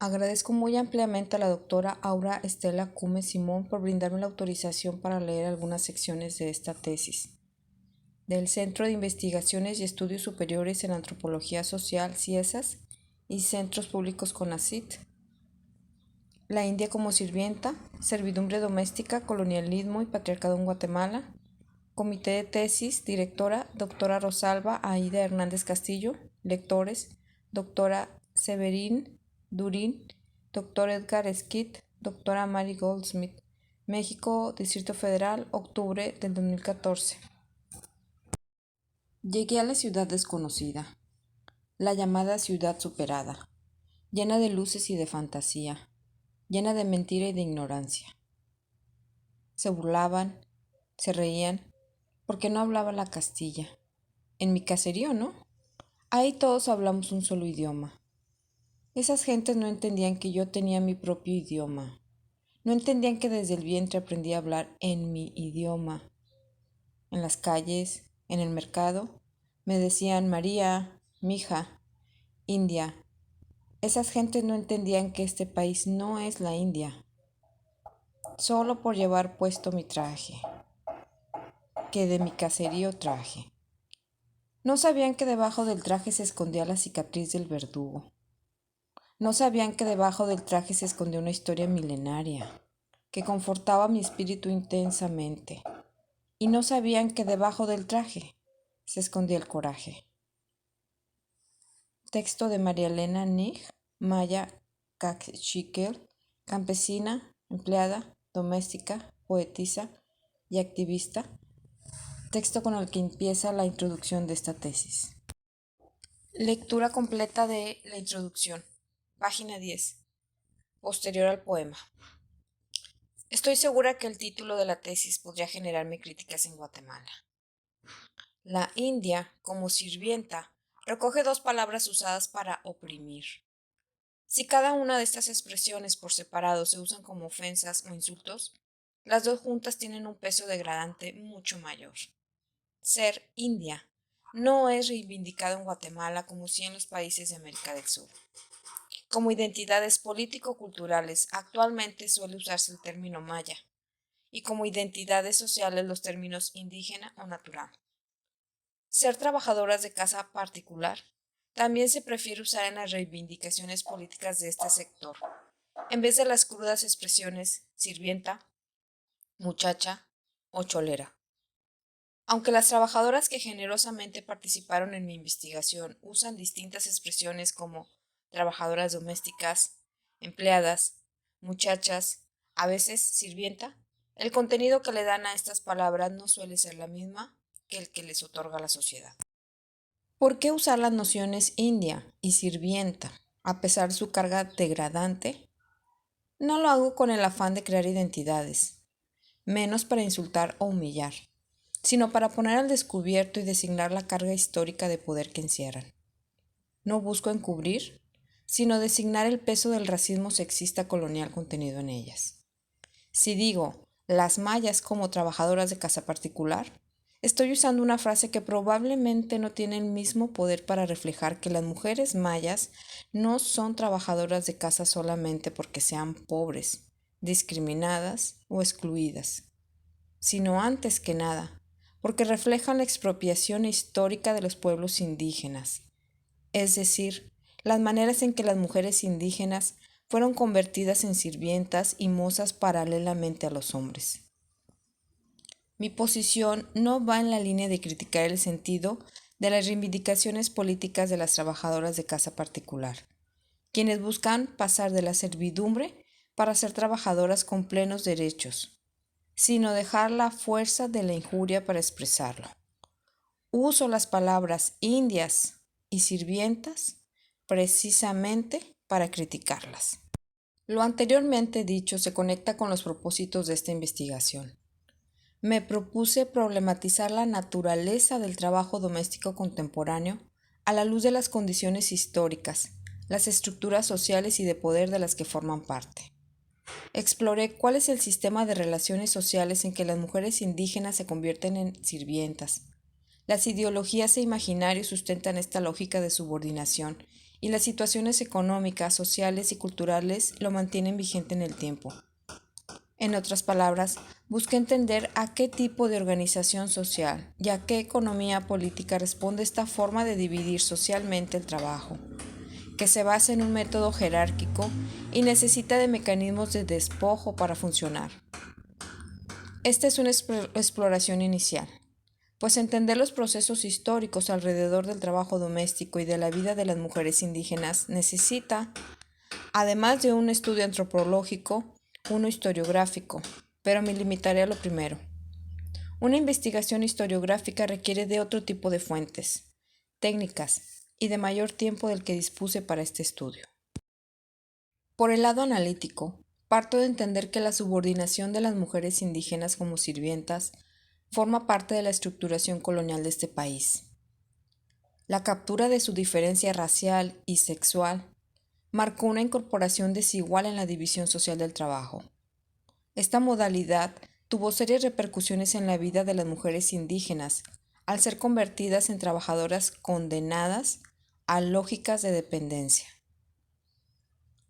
Agradezco muy ampliamente a la doctora Aura Estela Cume Simón por brindarme la autorización para leer algunas secciones de esta tesis del Centro de Investigaciones y Estudios Superiores en Antropología Social, CIESAS, y Centros Públicos CONACYT. La India como sirvienta, servidumbre doméstica, colonialismo y patriarcado en Guatemala. Comité de tesis, directora, doctora Rosalba Aida Hernández Castillo, lectores, doctora Severín Durín, doctor Edgar Esquit, doctora Mary Goldsmith, México, Distrito Federal, octubre del 2014. Llegué a la ciudad desconocida, la llamada ciudad superada, llena de luces y de fantasía, llena de mentira y de ignorancia. Se burlaban, se reían, porque no hablaba la Castilla. En mi caserío, ¿no? Ahí todos hablamos un solo idioma. Esas gentes no entendían que yo tenía mi propio idioma. No entendían que desde el vientre aprendí a hablar en mi idioma. En las calles, en el mercado, me decían María, mija, India. Esas gentes no entendían que este país no es la India, solo por llevar puesto mi traje, que de mi caserío traje. No sabían que debajo del traje se escondía la cicatriz del verdugo. No sabían que debajo del traje se escondía una historia milenaria, que confortaba mi espíritu intensamente. Y no sabían que debajo del traje se escondía el coraje. Texto de María Elena Nig, Maya Caxiquel, campesina, empleada, doméstica, poetisa y activista. Texto con el que empieza la introducción de esta tesis. Lectura completa de la introducción. Página 10. Posterior al poema. Estoy segura que el título de la tesis podría generarme críticas en Guatemala. La India, como sirvienta, recoge dos palabras usadas para oprimir. Si cada una de estas expresiones por separado se usan como ofensas o insultos, las dos juntas tienen un peso degradante mucho mayor. Ser India no es reivindicado en Guatemala como sí en los países de América del Sur. Como identidades político-culturales, actualmente suele usarse el término maya, y como identidades sociales los términos indígena o natural. Ser trabajadoras de casa particular también se prefiere usar en las reivindicaciones políticas de este sector, en vez de las crudas expresiones sirvienta, muchacha o cholera. Aunque las trabajadoras que generosamente participaron en mi investigación usan distintas expresiones como trabajadoras domésticas, empleadas, muchachas, a veces sirvienta, el contenido que le dan a estas palabras no suele ser la misma que el que les otorga la sociedad. ¿Por qué usar las nociones india y sirvienta a pesar de su carga degradante? No lo hago con el afán de crear identidades, menos para insultar o humillar, sino para poner al descubierto y designar la carga histórica de poder que encierran. No busco encubrir, sino designar el peso del racismo sexista colonial contenido en ellas. Si digo las mayas como trabajadoras de casa particular, estoy usando una frase que probablemente no tiene el mismo poder para reflejar que las mujeres mayas no son trabajadoras de casa solamente porque sean pobres, discriminadas o excluidas, sino antes que nada, porque reflejan la expropiación histórica de los pueblos indígenas, es decir, las maneras en que las mujeres indígenas fueron convertidas en sirvientas y mozas paralelamente a los hombres. Mi posición no va en la línea de criticar el sentido de las reivindicaciones políticas de las trabajadoras de casa particular, quienes buscan pasar de la servidumbre para ser trabajadoras con plenos derechos, sino dejar la fuerza de la injuria para expresarlo. Uso las palabras indias y sirvientas precisamente para criticarlas. Lo anteriormente dicho se conecta con los propósitos de esta investigación. Me propuse problematizar la naturaleza del trabajo doméstico contemporáneo a la luz de las condiciones históricas, las estructuras sociales y de poder de las que forman parte. Exploré cuál es el sistema de relaciones sociales en que las mujeres indígenas se convierten en sirvientas. Las ideologías e imaginarios sustentan esta lógica de subordinación y las situaciones económicas, sociales y culturales lo mantienen vigente en el tiempo. En otras palabras, busca entender a qué tipo de organización social y a qué economía política responde esta forma de dividir socialmente el trabajo, que se basa en un método jerárquico y necesita de mecanismos de despojo para funcionar. Esta es una exploración inicial, pues entender los procesos históricos alrededor del trabajo doméstico y de la vida de las mujeres indígenas necesita, además de un estudio antropológico, uno historiográfico, pero me limitaré a lo primero. Una investigación historiográfica requiere de otro tipo de fuentes, técnicas y de mayor tiempo del que dispuse para este estudio. Por el lado analítico, parto de entender que la subordinación de las mujeres indígenas como sirvientas forma parte de la estructuración colonial de este país. La captura de su diferencia racial y sexual marcó una incorporación desigual en la división social del trabajo. Esta modalidad tuvo serias repercusiones en la vida de las mujeres indígenas al ser convertidas en trabajadoras condenadas a lógicas de dependencia.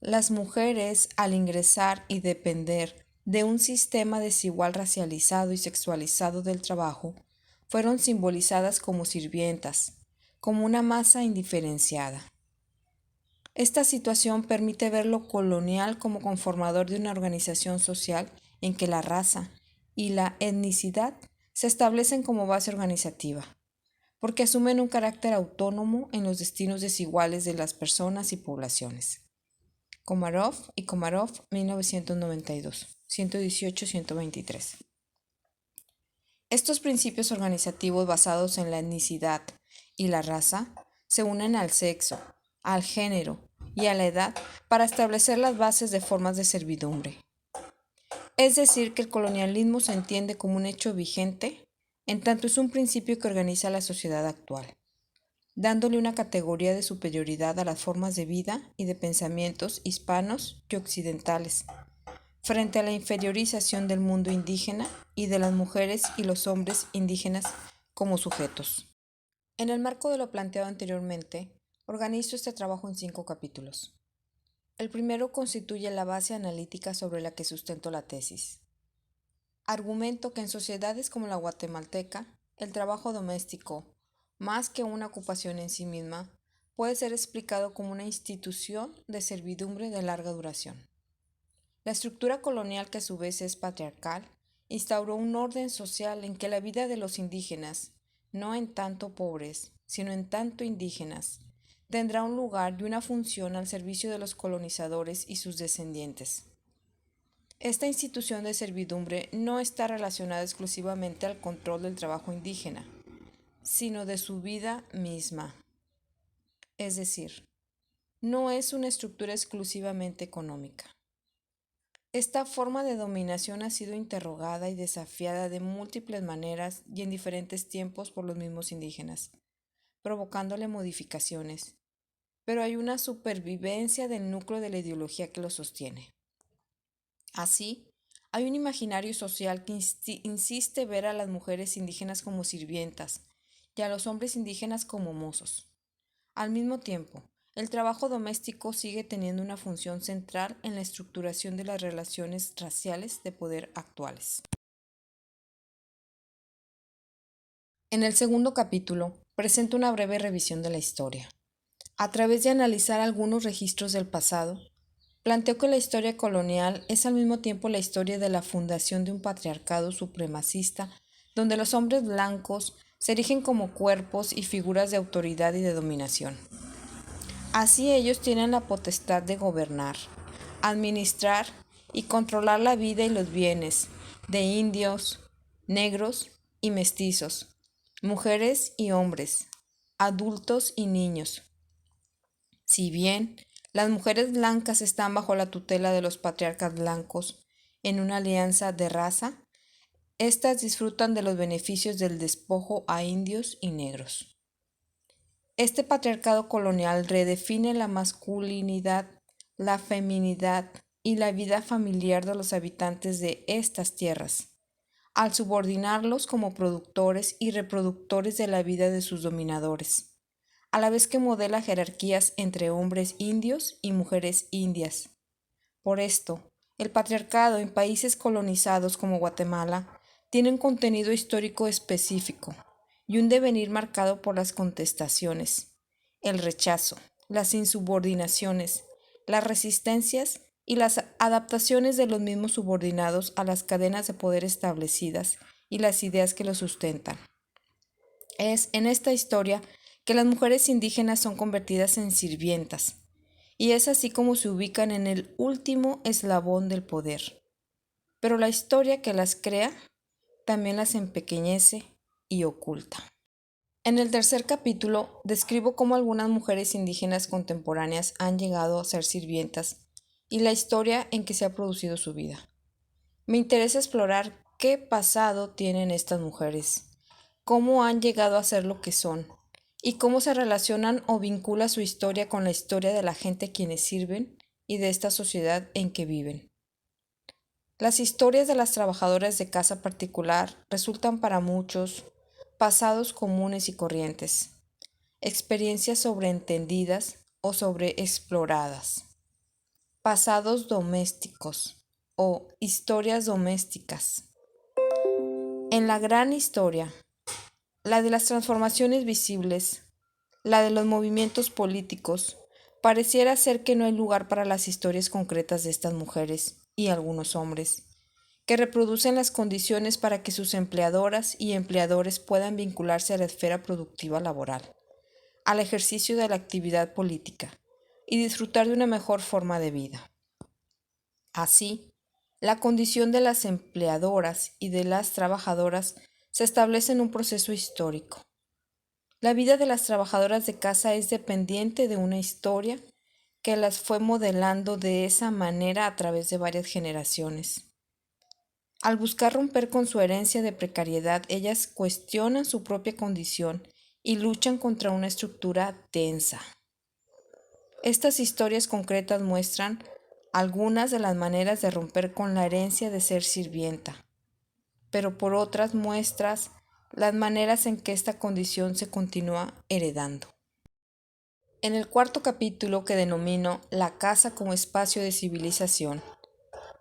Las mujeres, al ingresar y depender de un sistema desigual racializado y sexualizado del trabajo, fueron simbolizadas como sirvientas, como una masa indiferenciada. Esta situación permite ver lo colonial como conformador de una organización social en que la raza y la etnicidad se establecen como base organizativa, porque asumen un carácter autónomo en los destinos desiguales de las personas y poblaciones. Komarov y Komarov, 1992, 118-123. Estos principios organizativos basados en la etnicidad y la raza se unen al sexo, al género y a la edad para establecer las bases de formas de servidumbre. Es decir, que el colonialismo se entiende como un hecho vigente en tanto es un principio que organiza la sociedad actual, dándole una categoría de superioridad a las formas de vida y de pensamientos hispanos y occidentales, frente a la inferiorización del mundo indígena y de las mujeres y los hombres indígenas como sujetos. En el marco de lo planteado anteriormente, organizo este trabajo en 5 capítulos. El primero constituye la base analítica sobre la que sustento la tesis. Argumento que en sociedades como la guatemalteca, el trabajo doméstico, más que una ocupación en sí misma, puede ser explicado como una institución de servidumbre de larga duración. La estructura colonial, que a su vez es patriarcal, instauró un orden social en que la vida de los indígenas, no en tanto pobres, sino en tanto indígenas, tendrá un lugar y una función al servicio de los colonizadores y sus descendientes. Esta institución de servidumbre no está relacionada exclusivamente al control del trabajo indígena, sino de su vida misma. Es decir, no es una estructura exclusivamente económica. Esta forma de dominación ha sido interrogada y desafiada de múltiples maneras y en diferentes tiempos por los mismos indígenas, provocándole modificaciones, pero hay una supervivencia del núcleo de la ideología que lo sostiene. Así, hay un imaginario social que insiste ver a las mujeres indígenas como sirvientas y a los hombres indígenas como mozos. Al mismo tiempo, el trabajo doméstico sigue teniendo una función central en la estructuración de las relaciones raciales de poder actuales. En el segundo capítulo, presento una breve revisión de la historia. A través de analizar algunos registros del pasado, planteo que la historia colonial es al mismo tiempo la historia de la fundación de un patriarcado supremacista, donde los hombres blancos se erigen como cuerpos y figuras de autoridad y de dominación. Así ellos tienen la potestad de gobernar, administrar y controlar la vida y los bienes de indios, negros y mestizos, mujeres y hombres, adultos y niños. Si bien las mujeres blancas están bajo la tutela de los patriarcas blancos en una alianza de raza, éstas disfrutan de los beneficios del despojo a indios y negros. Este patriarcado colonial redefine la masculinidad, la feminidad y la vida familiar de los habitantes de estas tierras, al subordinarlos como productores y reproductores de la vida de sus dominadores, a la vez que modela jerarquías entre hombres indios y mujeres indias. Por esto, el patriarcado en países colonizados como Guatemala tiene un contenido histórico específico y un devenir marcado por las contestaciones, el rechazo, las insubordinaciones, las resistencias y las adaptaciones de los mismos subordinados a las cadenas de poder establecidas y las ideas que los sustentan. Es en esta historia que las mujeres indígenas son convertidas en sirvientas, y es así como se ubican en el último eslabón del poder. Pero la historia que las crea también las empequeñece y oculta. En el tercer capítulo describo cómo algunas mujeres indígenas contemporáneas han llegado a ser sirvientas y la historia en que se ha producido su vida. Me interesa explorar qué pasado tienen estas mujeres, cómo han llegado a ser lo que son y cómo se relacionan o vincula su historia con la historia de la gente a quienes sirven y de esta sociedad en que viven. Las historias de las trabajadoras de casa particular resultan para muchos pasados comunes y corrientes, experiencias sobreentendidas o sobreexploradas, pasados domésticos o historias domésticas. En la gran historia, la de las transformaciones visibles, la de los movimientos políticos, pareciera ser que no hay lugar para las historias concretas de estas mujeres y algunos hombres, que reproducen las condiciones para que sus empleadoras y empleadores puedan vincularse a la esfera productiva laboral, al ejercicio de la actividad política y disfrutar de una mejor forma de vida. Así, la condición de las empleadoras y de las trabajadoras se establece en un proceso histórico. La vida de las trabajadoras de casa es dependiente de una historia que las fue modelando de esa manera a través de varias generaciones. Al buscar romper con su herencia de precariedad, ellas cuestionan su propia condición y luchan contra una estructura densa. Estas historias concretas muestran algunas de las maneras de romper con la herencia de ser sirvienta, pero por otras muestras las maneras en que esta condición se continúa heredando. En el cuarto capítulo, que denomino La casa como espacio de civilización,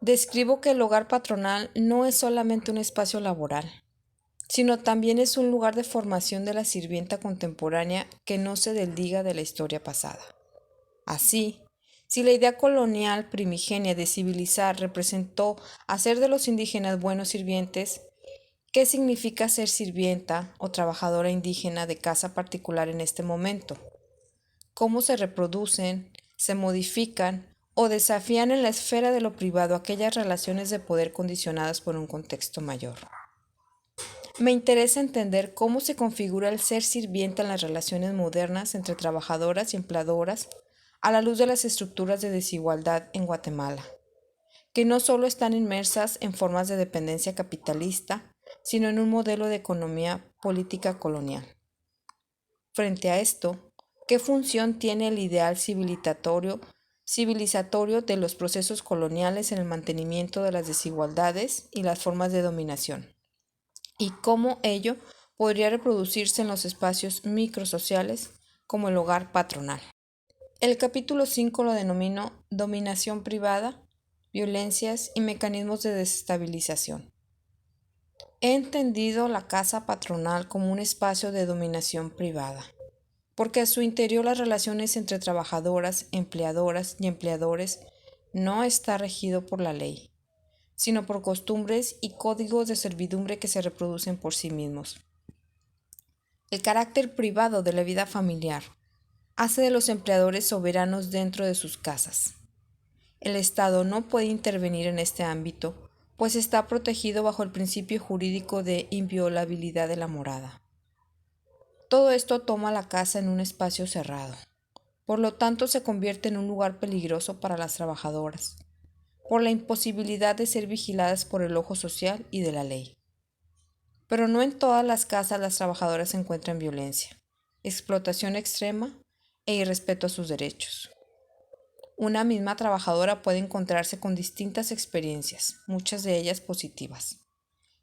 describo que el hogar patronal no es solamente un espacio laboral, sino también es un lugar de formación de la sirvienta contemporánea que no se desliga de la historia pasada. Así, si la idea colonial primigenia de civilizar representó hacer de los indígenas buenos sirvientes, ¿qué significa ser sirvienta o trabajadora indígena de casa particular en este momento? ¿Cómo se reproducen, se modifican o desafían en la esfera de lo privado aquellas relaciones de poder condicionadas por un contexto mayor? Me interesa entender cómo se configura el ser sirvienta en las relaciones modernas entre trabajadoras y empleadoras a la luz de las estructuras de desigualdad en Guatemala, que no solo están inmersas en formas de dependencia capitalista, sino en un modelo de economía política colonial. Frente a esto, ¿qué función tiene el ideal civilizatorio de los procesos coloniales en el mantenimiento de las desigualdades y las formas de dominación? ¿Y cómo ello podría reproducirse en los espacios microsociales como el hogar patronal? El capítulo 5 lo denomino Dominación privada, violencias y mecanismos de desestabilización. He entendido la casa patronal como un espacio de dominación privada, porque a su interior las relaciones entre trabajadoras, empleadoras y empleadores no está regido por la ley, sino por costumbres y códigos de servidumbre que se reproducen por sí mismos. El carácter privado de la vida familiar hace de los empleadores soberanos dentro de sus casas. El Estado no puede intervenir en este ámbito, pues está protegido bajo el principio jurídico de inviolabilidad de la morada. Todo esto toma la casa en un espacio cerrado. Por lo tanto, se convierte en un lugar peligroso para las trabajadoras, por la imposibilidad de ser vigiladas por el ojo social y de la ley. Pero no en todas las casas las trabajadoras encuentran violencia, explotación extrema e irrespeto a sus derechos. Una misma trabajadora puede encontrarse con distintas experiencias, muchas de ellas positivas.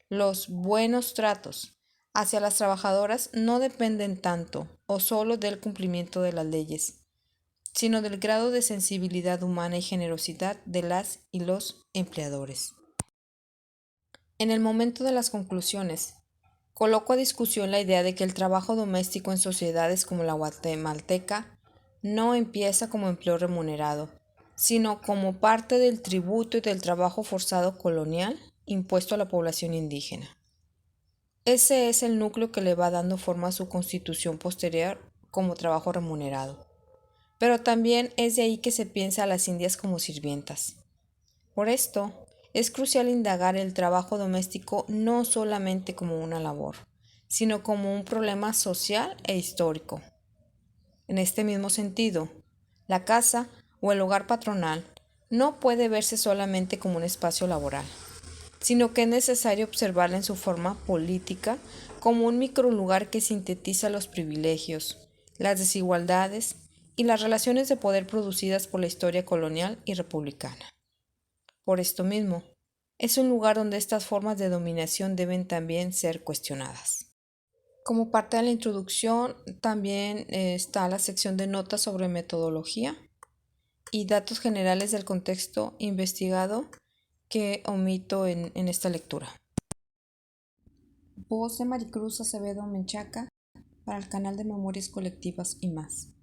Los buenos tratos, hacia las trabajadoras no dependen tanto o solo del cumplimiento de las leyes, sino del grado de sensibilidad humana y generosidad de las y los empleadores. En el momento de las conclusiones, coloco a discusión la idea de que el trabajo doméstico en sociedades como la guatemalteca no empieza como empleo remunerado, sino como parte del tributo y del trabajo forzado colonial impuesto a la población indígena. Ese es el núcleo que le va dando forma a su constitución posterior como trabajo remunerado. Pero también es de ahí que se piensa a las indias como sirvientas. Por esto, es crucial indagar el trabajo doméstico no solamente como una labor, sino como un problema social e histórico. En este mismo sentido, la casa o el hogar patronal no puede verse solamente como un espacio laboral, sino que es necesario observarla en su forma política como un microlugar que sintetiza los privilegios, las desigualdades y las relaciones de poder producidas por la historia colonial y republicana. Por esto mismo, es un lugar donde estas formas de dominación deben también ser cuestionadas. Como parte de la introducción, también está la sección de notas sobre metodología y datos generales del contexto investigado que omito en esta lectura. Voz de Maricruz Acevedo Menchaca para el canal de Memorias Colectivas y más.